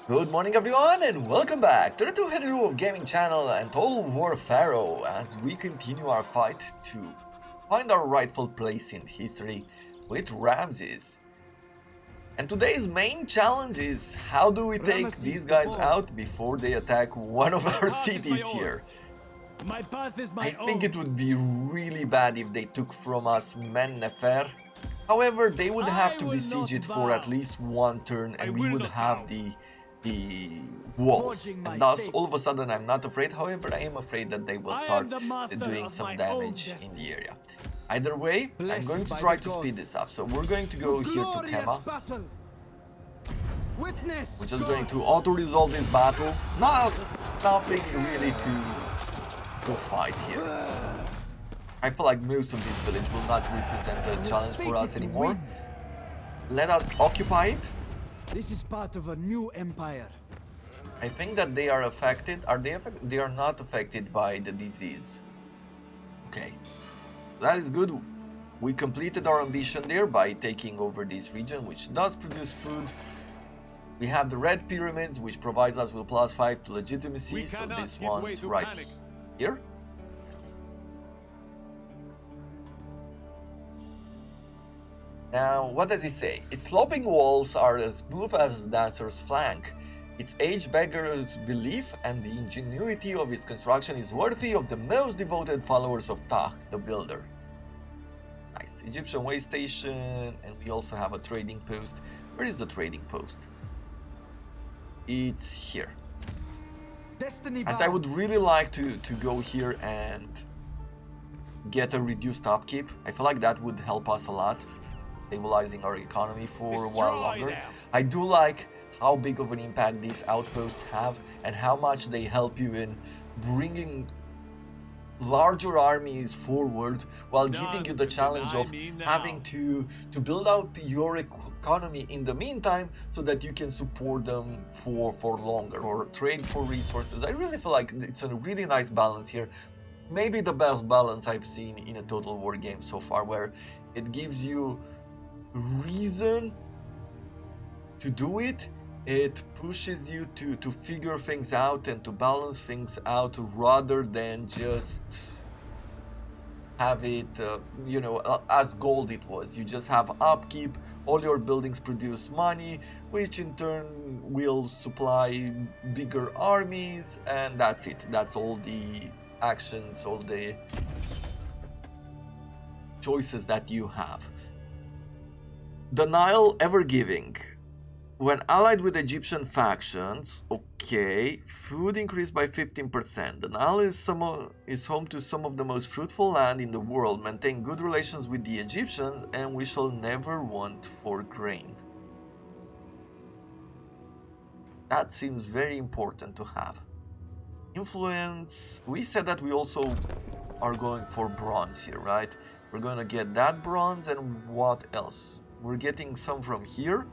Good morning everyone and welcome back to the two-headed rule of gaming channel and Total War Pharaoh as we continue our fight to find our rightful place in history with Ramsses. And today's main challenge is how do we take these guys out before they attack one of our cities here. My path is my I think it would be really bad if they took from us Men-Nefer. However, they would have to besiege it for at least one turn and we would have the walls, and thus all of a sudden I'm not afraid. However, I am afraid that they will start doing some damage in the area. Either way, I'm going to try to speed this up, so we're going to go here to Kema. We're just going to auto-resolve this battle. Nothing really to fight here. I feel like most of this village will not represent a challenge for us anymore. Let us occupy it. This is part of a new empire. I think that they are affected. Are they affected? They are not affected by the disease. Okay, that is good. We completed our ambition there by taking over this region, which does produce food. We have the red pyramids, which provides us with +5 to legitimacy. So this one's right here. Yes. Now, what does it say? Its sloping walls are as smooth as dancer's flank. Its age beggars belief, and the ingenuity of its construction is worthy of the most devoted followers of Tah, the builder. Nice. Egyptian way station, and we also have a trading post. Where is the trading post? It's here. As I would really like to go here and get a reduced upkeep. I feel like that would help us a lot, stabilizing our economy for a while longer. I do like how big of an impact these outposts have and how much they help you in bringing larger armies forward while giving you the challenge of having to build out your economy in the meantime so that you can support them for longer or trade for resources. I really feel like it's a really nice balance here. Maybe the best balance I've seen in a Total War game so far, where it gives you reason to do it. It pushes you to figure things out and to balance things out rather than just have it, as gold it was. You just have upkeep, all your buildings produce money, which in turn will supply bigger armies, and that's it. That's all the actions, all the choices that you have. The Nile ever giving. When allied with Egyptian factions, okay, food increased by 15%. The Nile is home to some of the most fruitful land in the world. Maintain good relations with the Egyptians and we shall never want for grain. That seems very important to have. Influence, we said that we also are going for bronze here, right? We're going to get that bronze, and what else? We're getting some from here.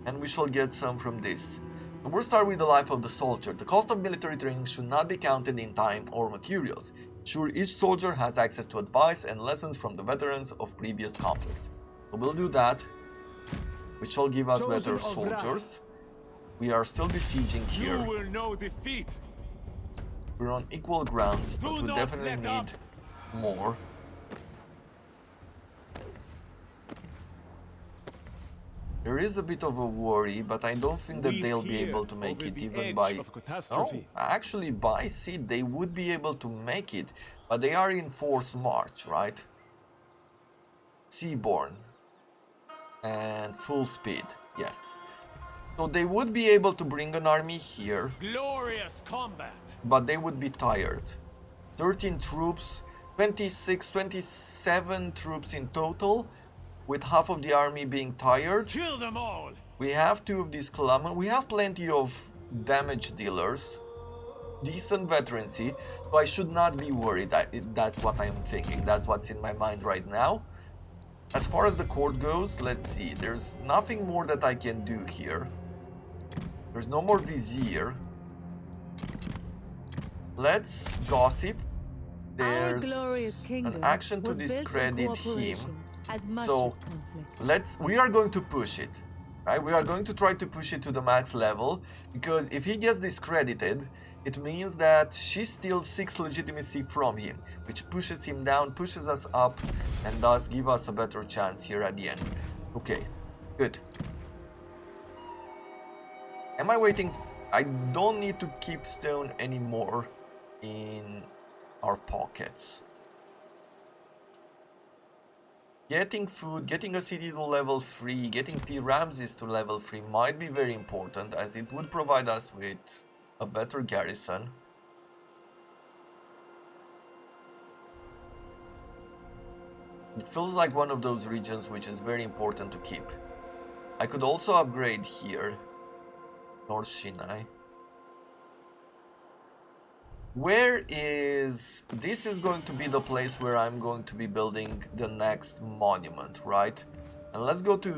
And we shall get some from this. So we'll start with the life of the soldier. The cost of military training should not be counted in time or materials. Sure, each soldier has access to advice and lessons from the veterans of previous conflicts. So we'll do that, which shall give us better soldiers. We are still besieging here. You will know defeat. We're on equal grounds, but we definitely need more. There is a bit of a worry, but I don't think that they'll be able to make it even by... No, actually by sea they would be able to make it, but they are in forced march, right? Seaborne. And full speed, yes. So they would be able to bring an army here. Glorious combat. But they would be tired. 13 troops, 27 troops in total, with half of the army being tired. Kill them all. We have 2 of these Kalaman. We have plenty of damage dealers, decent veterancy, so I should not be worried. That's what I'm thinking. That's what's in my mind right now. As far as the court goes, let's see. There's nothing more that I can do here. There's no more vizier. Let's gossip. There's an action to discredit him. So we are going to push it. Right? We are going to try to push it to the max level, because if he gets discredited, it means that she steals 6 legitimacy from him, which pushes him down, pushes us up, and thus give us a better chance here at the end. Okay, good. Am I waiting? I don't need to keep stone anymore in our pockets. Getting food, getting a city to level 3, getting Ramsses to level 3 might be very important, as it would provide us with a better garrison. It feels like one of those regions which is very important to keep. I could also upgrade here, North Shinai. Where is... This is going to be the place where I'm going to be building the next monument, right? And let's go to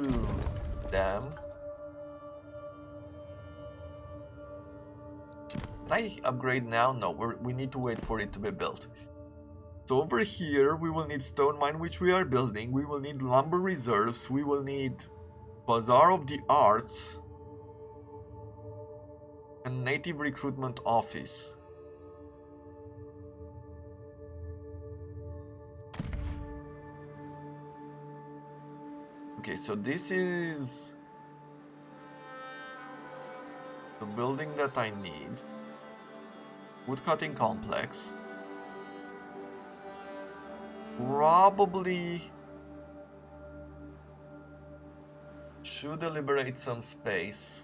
them. Can I upgrade now? No, we need to wait for it to be built. So over here we will need stone mine, which we are building. We will need lumber reserves. We will need Bazaar of the Arts and native recruitment office. Okay, so this is the building that I need. Woodcutting complex. Probably should deliberate some space.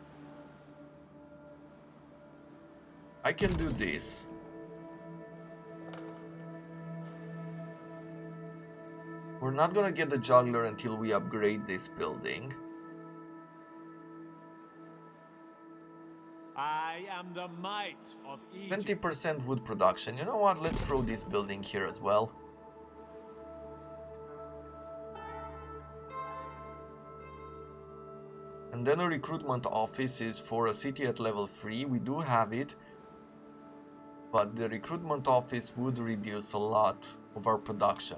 I can do this. We're not gonna get the juggler until we upgrade this building. I am the might of Egypt. 20% wood production. You know what? Let's throw this building here as well. And then a recruitment office is for a city at level 3. We do have it. But the recruitment office would reduce a lot of our production.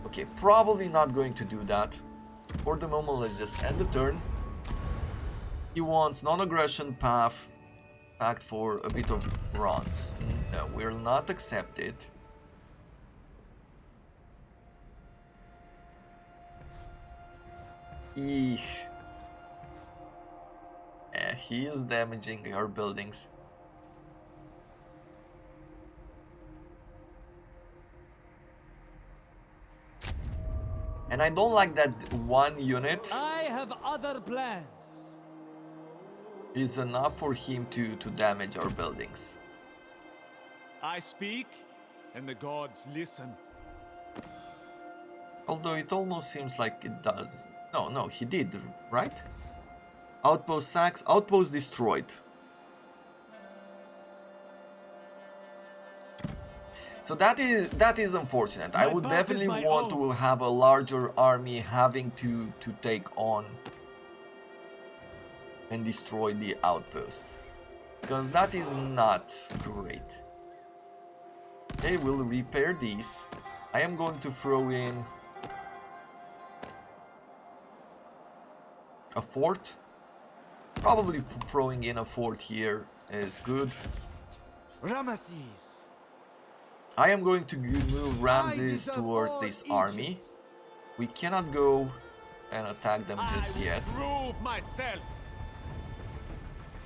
Okay, probably not going to do that. For the moment, let's just end the turn. He wants non-aggression path packed for a bit of bronze. No, we'll not accept it. Eesh. He is damaging our buildings. And I don't like that one unit. I have other plans. Is enough for him to damage our buildings. I speak, and the gods listen. Although it almost seems like it does. No, he did, right? Outpost sacks, outpost destroyed. So that is unfortunate. I would definitely want to have a larger army having to take on and destroy the outposts, because that is not great. Okay, we'll repair these. I am going to throw in a fort. Probably throwing in a fort here is good. Ramesses. I am going to move Ramsses towards this army. We cannot go and attack them just yet. Prove myself.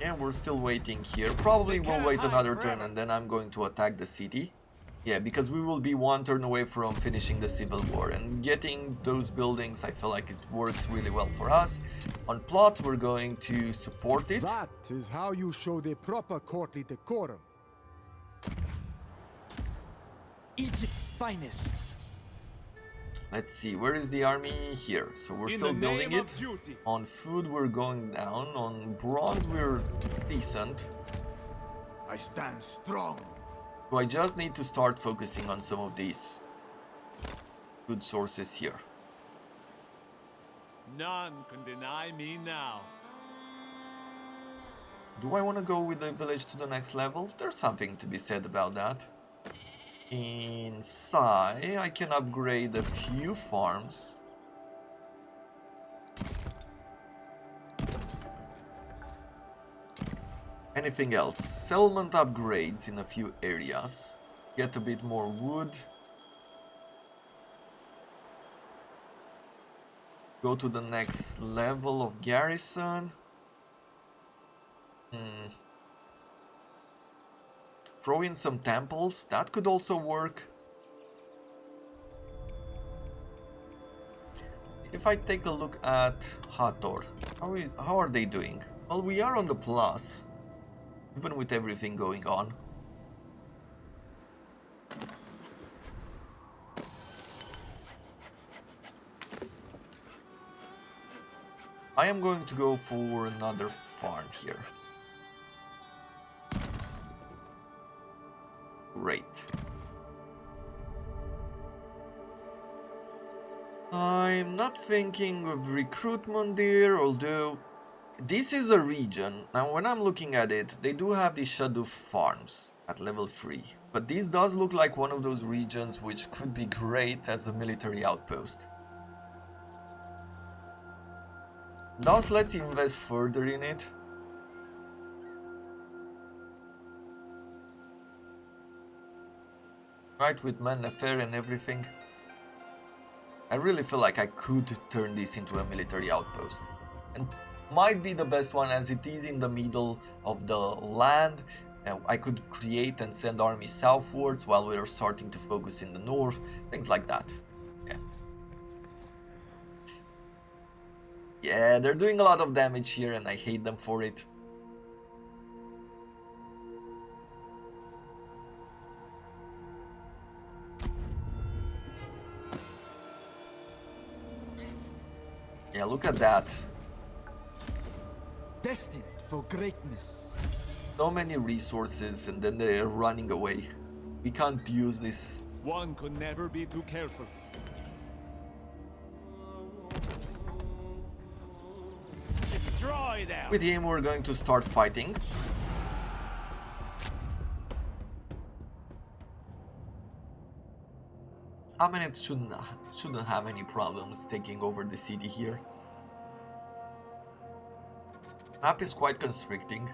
Yeah, we're still waiting here. Probably we'll wait another turn and then I'm going to attack the city. Yeah, because we will be one turn away from finishing the civil war, and getting those buildings, I feel like it works really well for us. On plots, we're going to support it. That is how you show the proper courtly decorum. Egypt's finest. Let's see, where is the army? Here. So we're still building it. On food, we're going down. On bronze, we're decent. I stand strong. So I just need to start focusing on some of these good sources here. None can deny me now. Do I want to go with the village to the next level? There's something to be said about that. In Sai, I can upgrade a few farms. Anything else? Settlement upgrades in a few areas. Get a bit more wood. Go to the next level of garrison. Throw in some temples. That could also work. If I take a look at Hathor, how are they doing? Well, we are on the plus, even with everything going on. I am going to go for another farm here. Great. I'm not thinking of recruitment there, although this is a region. Now when I'm looking at it, they do have these shadow farms at level 3. But this does look like one of those regions which could be great as a military outpost. Thus, let's invest further in it. Right, with Man Affair and everything. I really feel like I could turn this into a military outpost. And might be the best one as it is in the middle of the land. I could create and send armies southwards while we're starting to focus in the north. Things like that. Yeah, they're doing a lot of damage here and I hate them for it. Yeah, look at that. Destined for greatness. So many resources and then they're running away. We can't use this. One could never be too careful. Destroy them. With him we're going to start fighting. Amenet shouldn't have any problems taking over the city here. Map is quite constricting.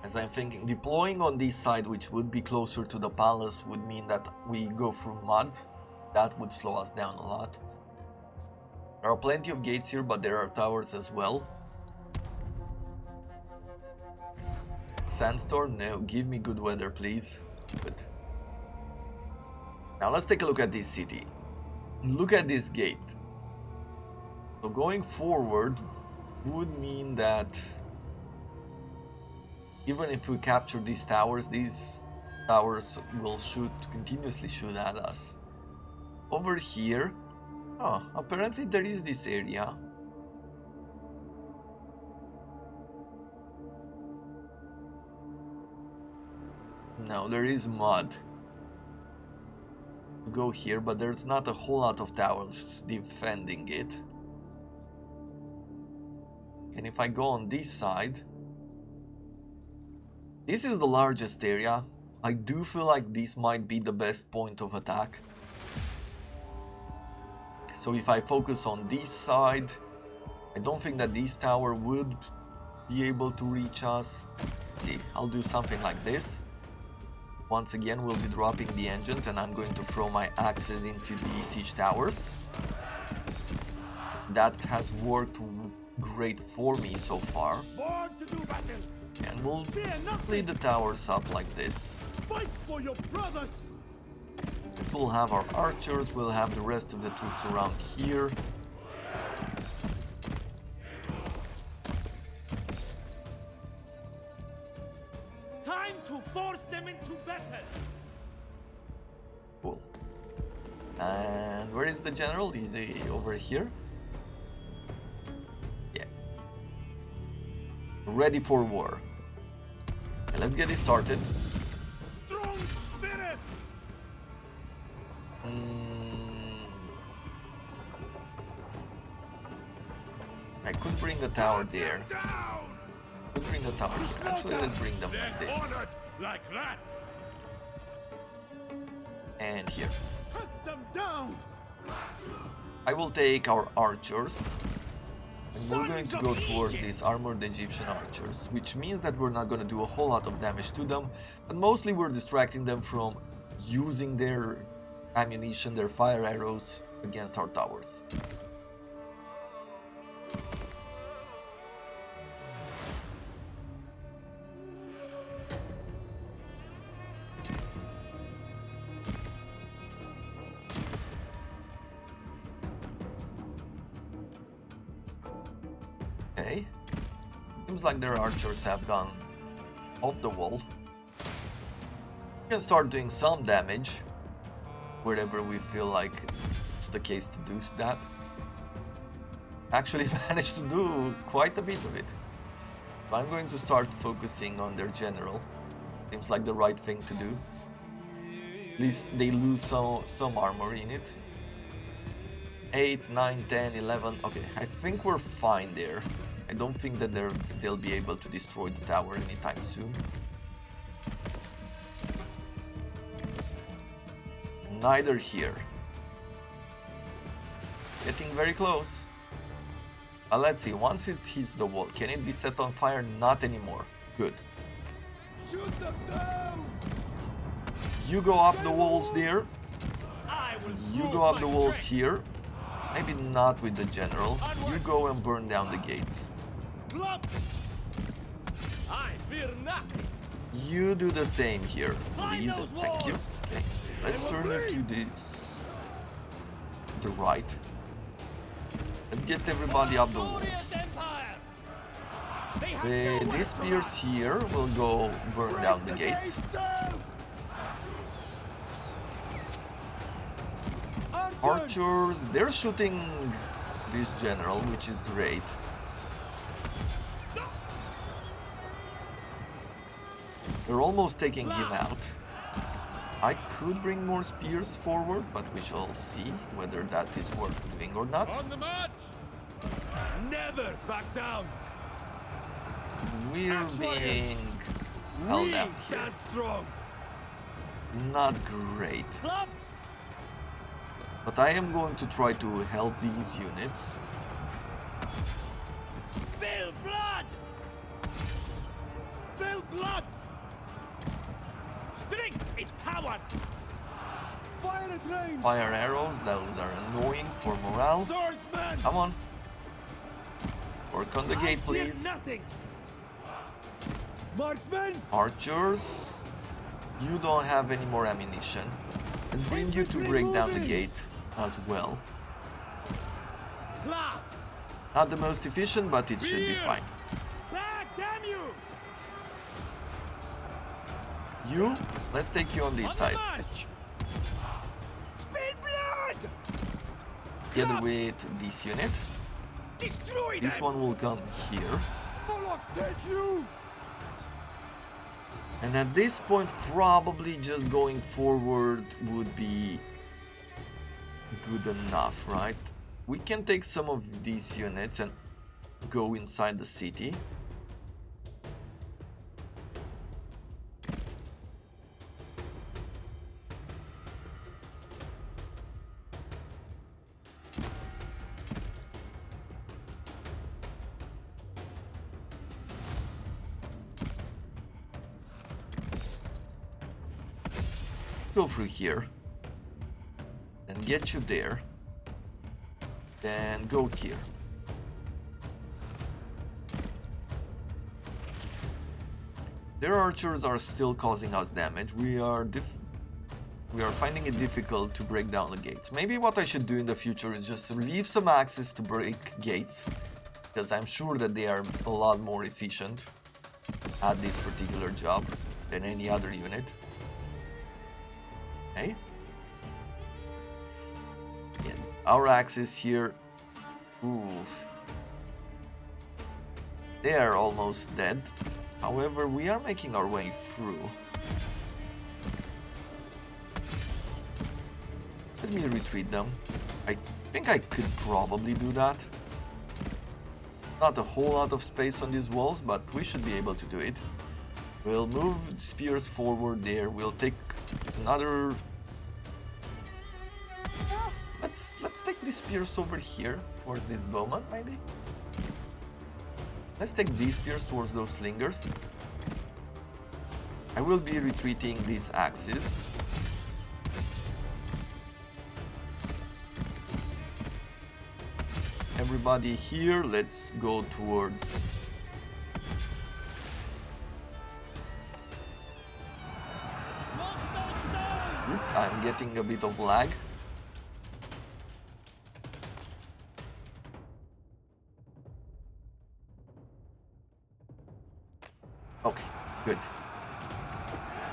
As I'm thinking, deploying on this side, which would be closer to the palace, would mean that we go through mud. That would slow us down a lot. There are plenty of gates here, but there are towers as well. Sandstorm? No, give me good weather, please. Good. Now let's take a look at this city. Look at this gate. So going forward would mean that even if we capture these towers will continuously shoot at us. Over here, apparently there is this area. No, there is mud to go here, but there's not a whole lot of towers defending it. And if I go on this side, this is the largest area. I do feel like this might be the best point of attack. So if I focus on this side, I don't think that this tower would be able to reach us. Let's see, I'll do something like this. Once again, we'll be dropping the engines and I'm going to throw my axes into the siege towers. That has worked great for me so far. And we'll lead the towers up like this. Fight for your brothers. We'll have our archers, we'll have the rest of the troops around here. Time to force them into battle. Cool. And where is the general? Is he over here? Yeah. Ready for war. Okay, let's get it started. Strong spirit. I could bring a tower there. Could bring a tower here. Actually, let's bring them like this. Like rats. And here. Hunt them down. I will take our archers. And we're going to go towards these armored Egyptian archers, which means that we're not going to do a whole lot of damage to them, but mostly we're distracting them from using their ammunition, their fire arrows against our towers. Okay, seems like their archers have gone off the wall. We can start doing some damage wherever we feel like it's the case to do that. Actually managed to do quite a bit of it. But I'm going to start focusing on their general. Seems like the right thing to do. At least they lose some armor in it. 8, 9, 10, 11. Okay, I think we're fine there. I don't think that they'll be able to destroy the tower anytime soon. Neither here. Getting very close. Let's see, once it hits the wall, can it be set on fire? Not anymore. Good. Shoot them down! You go up the walls there. You go up the walls here. Maybe not with the general. You go and burn down the gates. You do the same here, please. Thank you. Okay, let's turn it to this. The right. Let's get everybody up the walls. These spears here will go burn down the gates. Archers, they're shooting this general, which is great. They're almost taking him out. I could bring more spears forward, but we shall see whether that is worth doing or not. On the march! Never back down! We're being held out here. Stand strong! Not great. But I am going to try to help these units. Spill blood! Spill blood! Strength is power! Fire at range! Fire arrows, those are annoying for morale. Swordsman! Come on. Work on the gate, please. Nothing! Marksman! Archers, you don't have any more ammunition. Let's bring you to break down the gate as well. Claps! Not the most efficient, but it should be fine. Back, damn you! You, let's take you on this side. Spill blood! Together with this unit. Destroy This them! one will come here. Moloch, take you! And at this point, probably just going forward would be good enough, right? We can take some of these units and go inside the city. Go through here and get you there, then go here. Their archers are still causing us damage. We are finding it difficult to break down the gates. Maybe what I should do in the future is just leave some axes to break gates, because I'm sure that they are a lot more efficient at this particular job than any other unit. Okay. Yeah, our axes here, oof, they are almost dead. However, we are making our way through. Let me retreat them. I think I could probably do that. Not a whole lot of space on these walls, but we should be able to do it. We'll move spears forward there. We'll take another. Let's take these spears over here towards this bowman, maybe. Let's take these spears towards those slingers. I will be retreating these axes. Everybody here, let's go towards... I'm getting a bit of lag. Okay, good.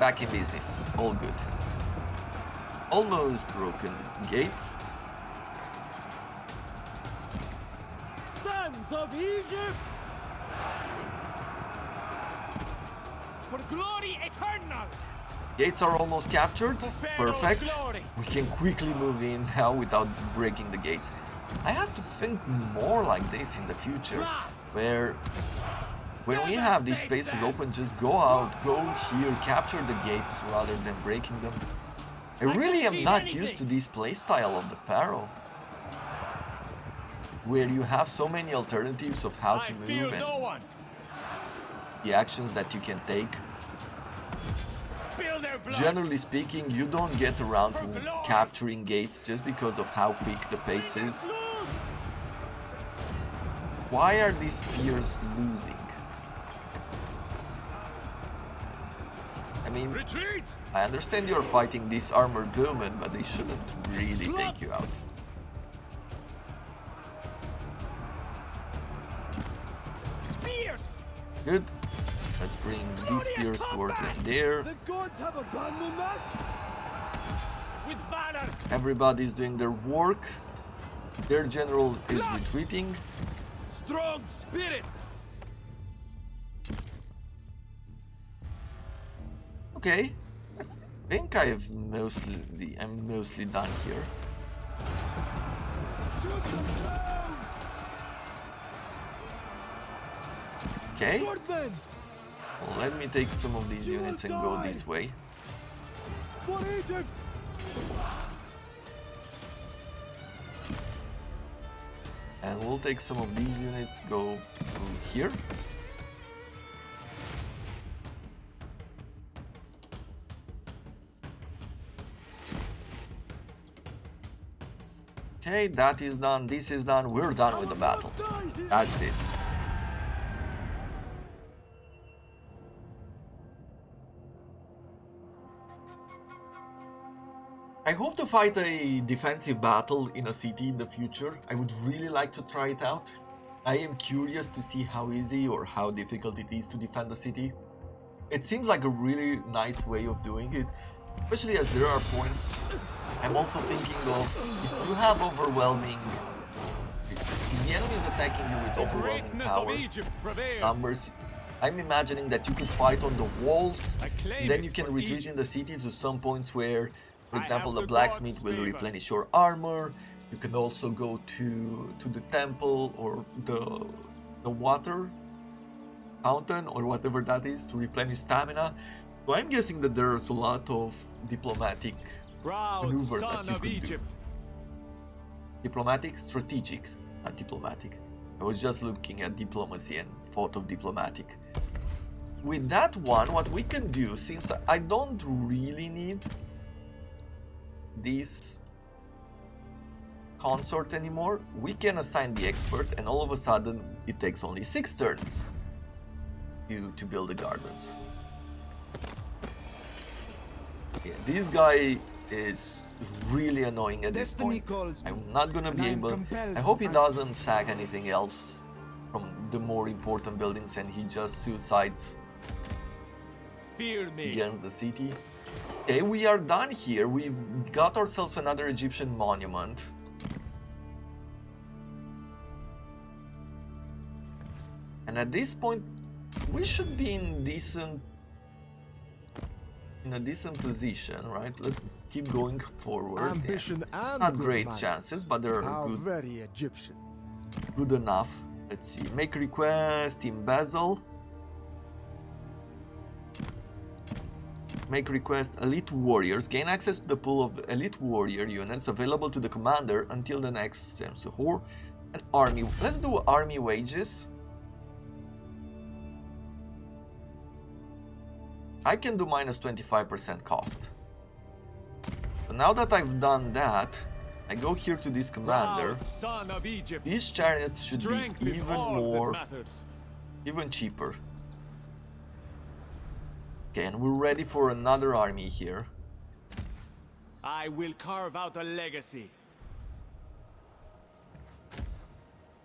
Back in business, all good. Almost broken gate. Sons of Egypt! For glory eternal! Gates are almost captured. Pharaoh's Perfect. glory. We can quickly move in now without breaking the gates. I have to think more like this in the future, where when we have these spaces open, just go out, go here, capture the gates rather than breaking them. I really am not used to this playstyle of the Pharaoh, where you have so many alternatives of how to move and the actions that you can take. Generally speaking, you don't get around to capturing gates just because of how quick the pace is. Why are these spears losing? I mean, I understand you're fighting this armored bowmen, but they shouldn't really take you out. Spears! Good. Let's bring these spears towards them there. The gods have abandoned us! With valor! Everybody's doing their work. Their general is retreating. Strong spirit! Okay. I think I'm mostly done here. Shoot them down! Okay. Swordsmen! Well, let me take some of these units and go this way. For Egypt! And we'll take some of these units, go through here. Okay, that is done, this is done, we're done with the battle. That's it. I hope to fight a defensive battle in a city in the future. I would really like to try it out. I am curious to see how easy or how difficult it is to defend the city. It seems like a really nice way of doing it, especially as there are points. I'm also thinking of, if you have overwhelming... If the enemy is attacking you with overwhelming power, numbers, I'm imagining that you could fight on the walls, then you can retreat in the city to some points where, for example, the blacksmith will replenish your armor. You can also go to the temple or the water fountain or whatever that is to replenish stamina. So I'm guessing that there's a lot of diplomatic maneuvers that you could do. Diplomatic? Strategic, not diplomatic. I was just looking at diplomacy and thought of diplomatic. With that one, what we can do, since I don't really need this consort anymore, we can assign the expert, and all of a sudden it takes only 6 turns to build the gardens. Yeah, this guy is really annoying at this point. I'm not gonna be able... I hope he doesn't sack anything else from the more important buildings and he just suicides against the city. Okay, we are done here. We've got ourselves another Egyptian monument. And at this point, we should be in a decent position, right? Let's keep going forward. Ambition and not good great manners. chances, but they're How good, very Egyptian. good enough. Let's see. Make request, embezzle. Make request, elite warriors. Gain access to the pool of elite warrior units available to the commander until the next Samsuhor. And army. Let's do army wages. I can do minus 25% cost. So now that I've done that, I go here to this commander. Son of Egypt. These chariots should Strength be is even all more, that matters. even cheaper. Okay, and we're ready for another army here. I will carve out a legacy.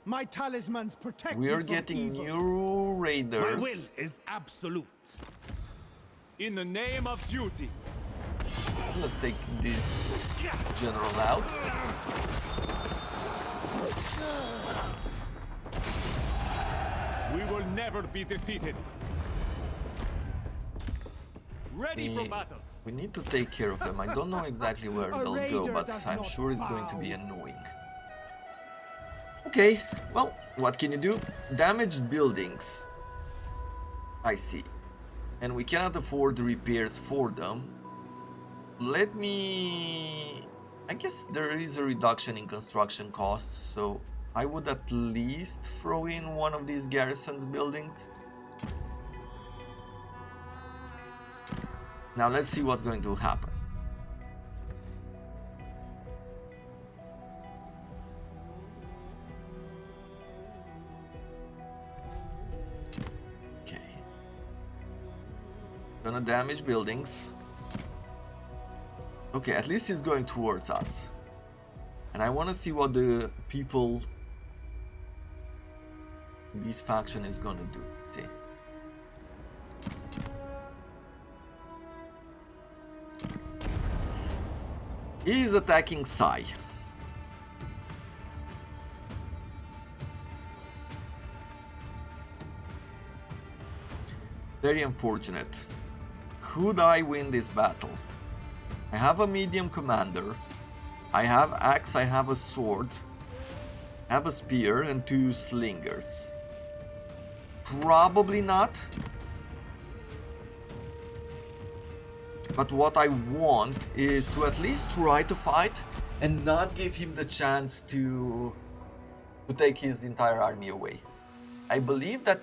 My talismans protect We are me from getting evil. new My raiders. will is absolute. In the name of duty. Let's take this general out. We will never be defeated. Ready for battle. We need to take care of them. I don't know exactly where A they'll go, raider but does I'm not sure it's going to be bow. annoying. Okay, well, what can you do? Damaged buildings. I see. And we cannot afford repairs for them. Let me... I guess there is a reduction in construction costs, so I would at least throw in one of these garrisons buildings. Now let's see what's going to happen. Okay. Gonna damage buildings. Okay, at least he's going towards us. And I want to see what the people in this faction is gonna do. See. He is attacking Sai. Very unfortunate. Could I win this battle? I have a medium commander. I have axe, I have a sword. I have a spear and 2 slingers. Probably not. But what I want is to at least try to fight and not give him the chance to take his entire army away. I believe that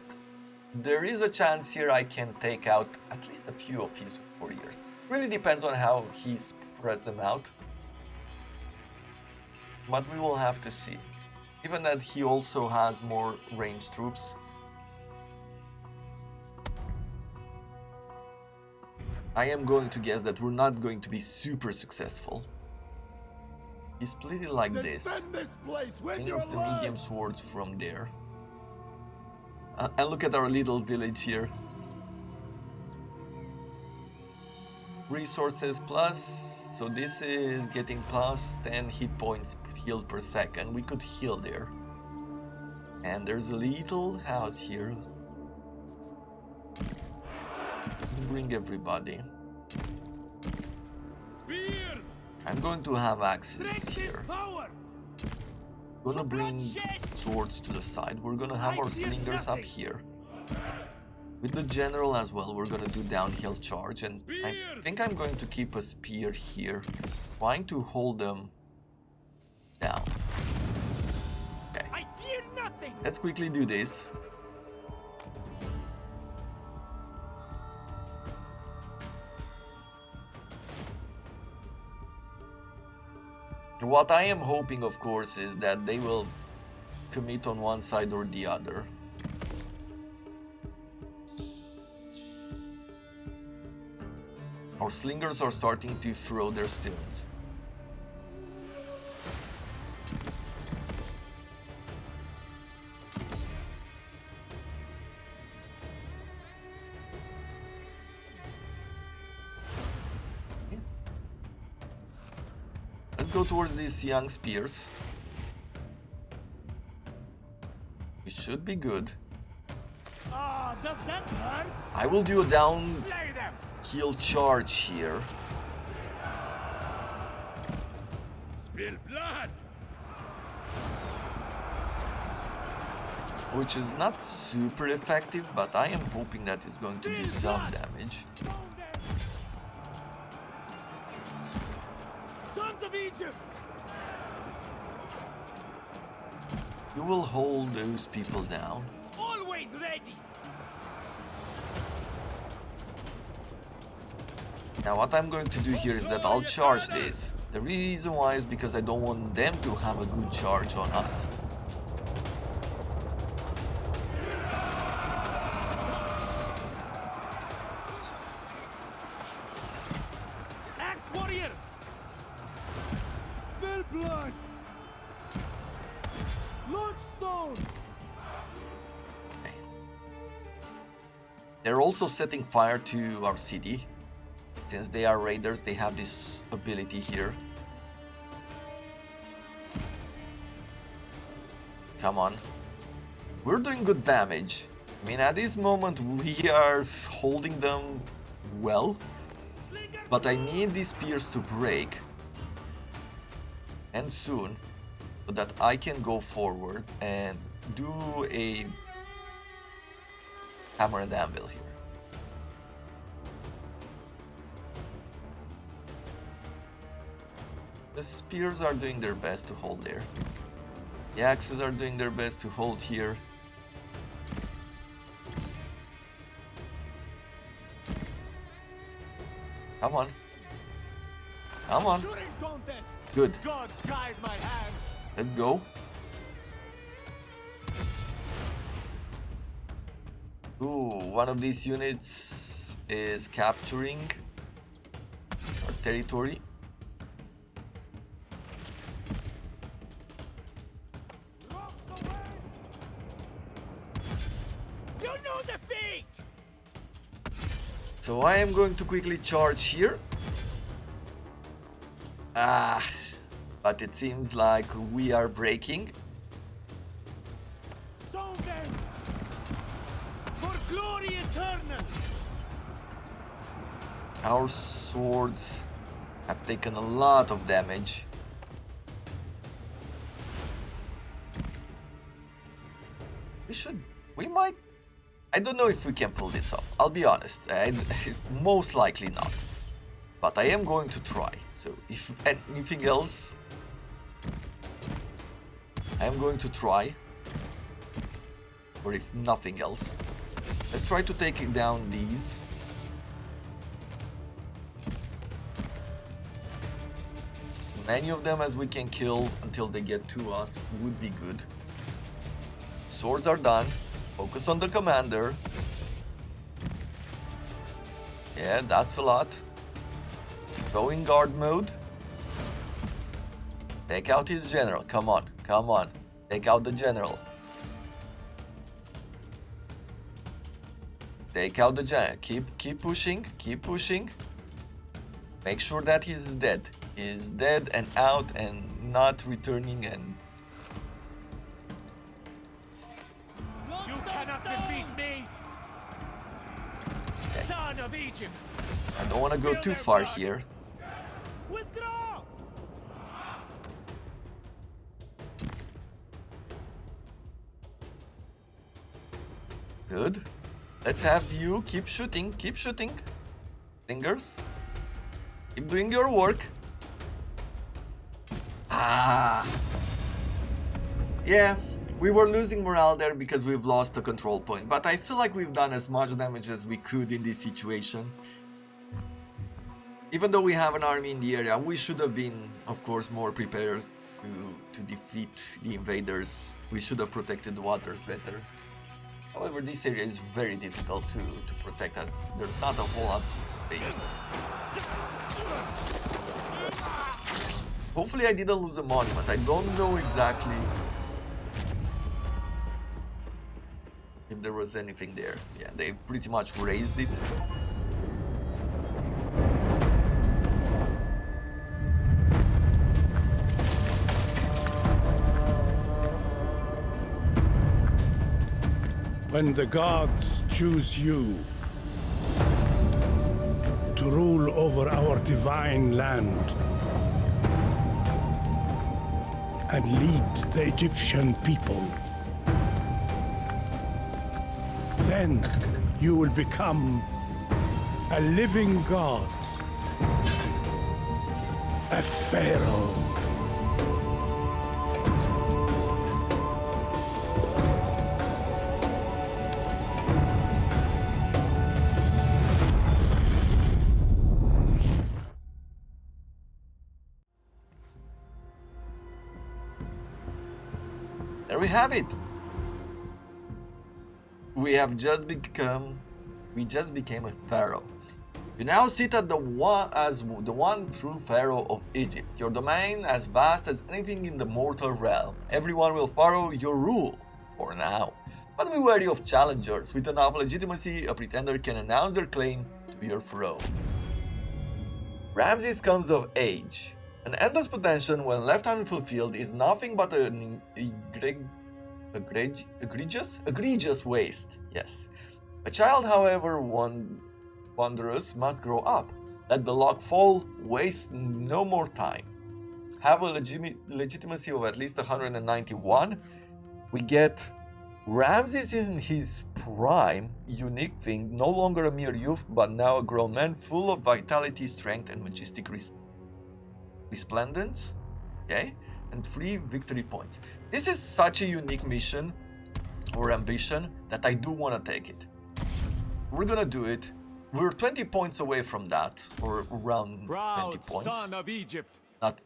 there is a chance here I can take out at least a few of his warriors. Really depends on how he spreads them out. But we will have to see. Given that he also has more ranged troops. I am going to guess that we're not going to be super successful. He split it like this. Defend this place with your Fingers the medium lives. swords from there. And look at our little village here. Resources plus, so this is getting plus 10 hit points healed per second. We could heal there. And there's a little house here. Bring everybody. Spears! I'm going to have axes Strength is here. power. Gonna bring swords to the side. We're gonna have our slingers up here. With the general as well, we're gonna do downhill charge, and I think I'm going to keep a spear here, trying to hold them down. Okay, I fear nothing. let's quickly do this. What I am hoping, of course, is that they will commit on one side or the other. Our slingers are starting to throw their stones. Let's go towards these young spears. It should be good. Ah, does that hurt? I will do a down Slay them. kill charge here. Spill blood! Which is not super effective, but I am hoping that it's going to do some damage. Stone them. Sons of Egypt. You will hold those people down. Always ready. Now what I'm going to do here is that I'll charge this. The reason why is because I don't want them to have a good charge on us. Axe warriors! Spill blood! Launch stone! Okay. They're also setting fire to our city. Since they are raiders, they have this ability here. Come on. We're doing good damage. I mean, at this moment, we are holding them well. But I need these spears to break. And soon. So that I can go forward and do a hammer and anvil here. The spears are doing their best to hold there. The axes are doing their best to hold here. Come on. Come on. Good. Gods guide my hand. Let's go. Ooh, one of these units is capturing our territory. So I am going to quickly charge here. But it seems like we are breaking. Stone them! For glory eternal! Our swords have taken a lot of damage. We might. I don't know if we can pull this off. I'll be honest. Most likely not. But I am going to try. So if anything else, I am going to try. Or if nothing else, let's try to take down these. As many of them as we can kill until they get to us would be good. Swords are done. Focus on the commander. Yeah, that's a lot. Go in guard mode. Take out his general. Come on, come on. Take out the general. Take out the general. Keep pushing. Keep pushing. Make sure that he's dead. He's dead and out and not returning and. You cannot defeat me! Okay. Son of Egypt! I don't want to go too far here. Withdraw! Good. Let's have you keep shooting. Keep shooting. Fingers. Keep doing your work. Yeah, we were losing morale there because we've lost the control point, but I feel like we've done as much damage as we could in this situation. Even though we have an army in the area, we should have been, of course, more prepared to defeat the invaders. We should have protected the waters better. However, this area is very difficult to protect as there's not a whole lot of space. Hopefully I didn't lose a monument. I don't know exactly if there was anything there. Yeah, they pretty much raised it. When the gods choose you to rule over our divine land and lead the Egyptian people, then you will become a living god, a pharaoh. have it. We just became a pharaoh. You now sit at the one true pharaoh of Egypt. Your domain as vast as anything in the mortal realm. Everyone will follow your rule, for now. But be wary of challengers. With enough legitimacy, a pretender can announce their claim to be your throne. Ramsses comes of age. An endless potential, when left unfulfilled, is nothing but an egregious waste. Yes. A child, however wondrous, must grow up. Let the log fall, waste no more time. Have a legitimacy of at least 191. We get Ramsses in his prime, unique thing, no longer a mere youth, but now a grown man, full of vitality, strength, and majestic resplendence. Okay? And 3 victory points. This is such a unique mission or ambition that I do want to take it. We're gonna do it. We're 20 points away from that, or around 20 points. Son of Egypt. Not,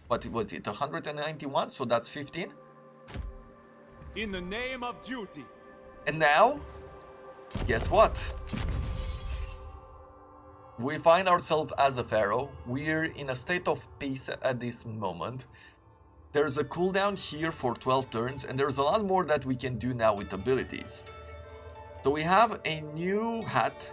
what was it, 191? So that's 15. In the name of duty. And now, guess what? We find ourselves as a pharaoh. We're in a state of peace at this moment. There's a cooldown here for 12 turns, and there's a lot more that we can do now with abilities. So we have a new hat.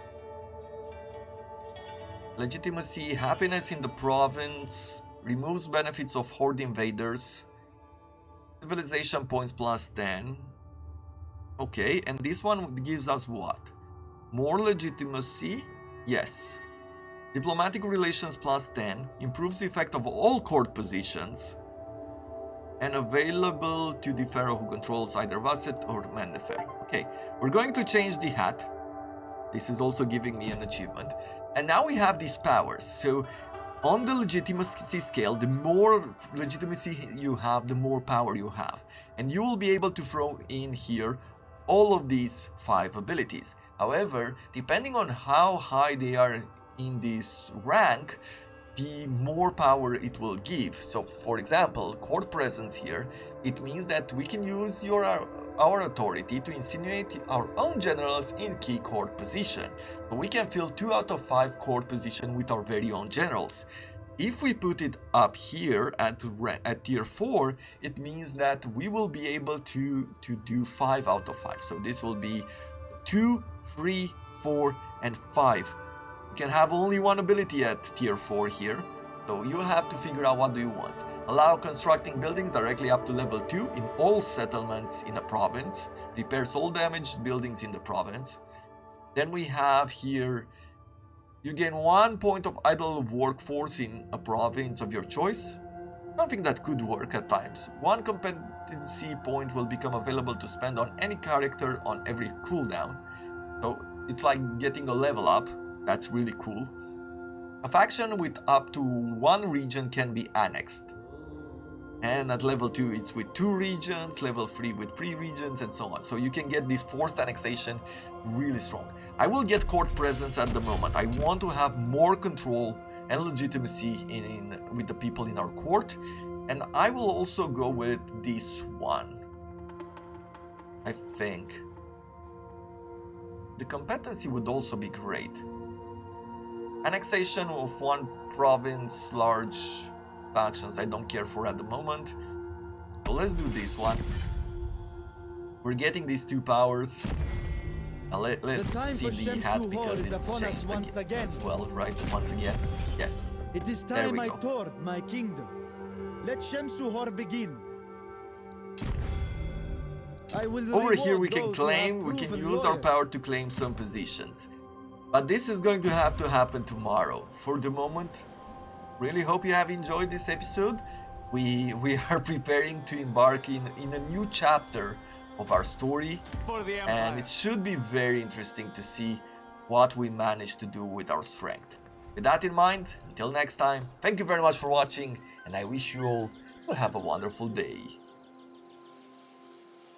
Legitimacy, happiness in the province, removes benefits of horde invaders. Civilization points plus 10. Okay, and this one gives us what? More legitimacy? Yes. Diplomatic relations plus 10. Improves the effect of all court positions. And available to the pharaoh who controls either Vasset or Mennefer. Okay, we're going to change the hat. This is also giving me an achievement. And now we have these powers. So on the legitimacy scale, the more legitimacy you have, the more power you have. And you will be able to throw in here all of these 5 abilities. However, depending on how high they are in this rank, the more power it will give. So for example, court presence here, it means that we can use our authority to insinuate our own generals in key court position. So we can fill 2 out of 5 court position with our very own generals. If we put it up here at tier 4, it means that we will be able to do 5 out of 5. So this will be 2, 3, 4, and 5. You can have only one ability at tier 4 here. So you have to figure out what do you want. Allow constructing buildings directly up to level 2 in all settlements in a province. Repairs all damaged buildings in the province. Then we have here, you gain 1 point of idle workforce in a province of your choice. Something that could work at times. 1 competency point will become available to spend on any character on every cooldown. So it's like getting a level up. That's really cool. A faction with up to 1 region can be annexed. And at level 2 it's with 2 regions, level 3 with 3 regions, and so on. So you can get this forced annexation really strong. I will get court presence at the moment. I want to have more control and legitimacy with the people in our court. And I will also go with this one. I think. The competency would also be great. Annexation of 1 province, large factions I don't care for at the moment. So let's do this one. We're getting these 2 powers. Let's see the hat because it's changed again as well, right? Once again. Yes. It is time I toured my kingdom. Let Shamsuhor begin. Over here we can claim, we can use our power to claim some positions. But this is going to have to happen tomorrow. For the moment, really hope you have enjoyed this episode. We are preparing to embark in a new chapter of our story. And it should be very interesting to see what we manage to do with our strength. With that in mind, until next time, thank you very much for watching, and I wish you all to have a wonderful day.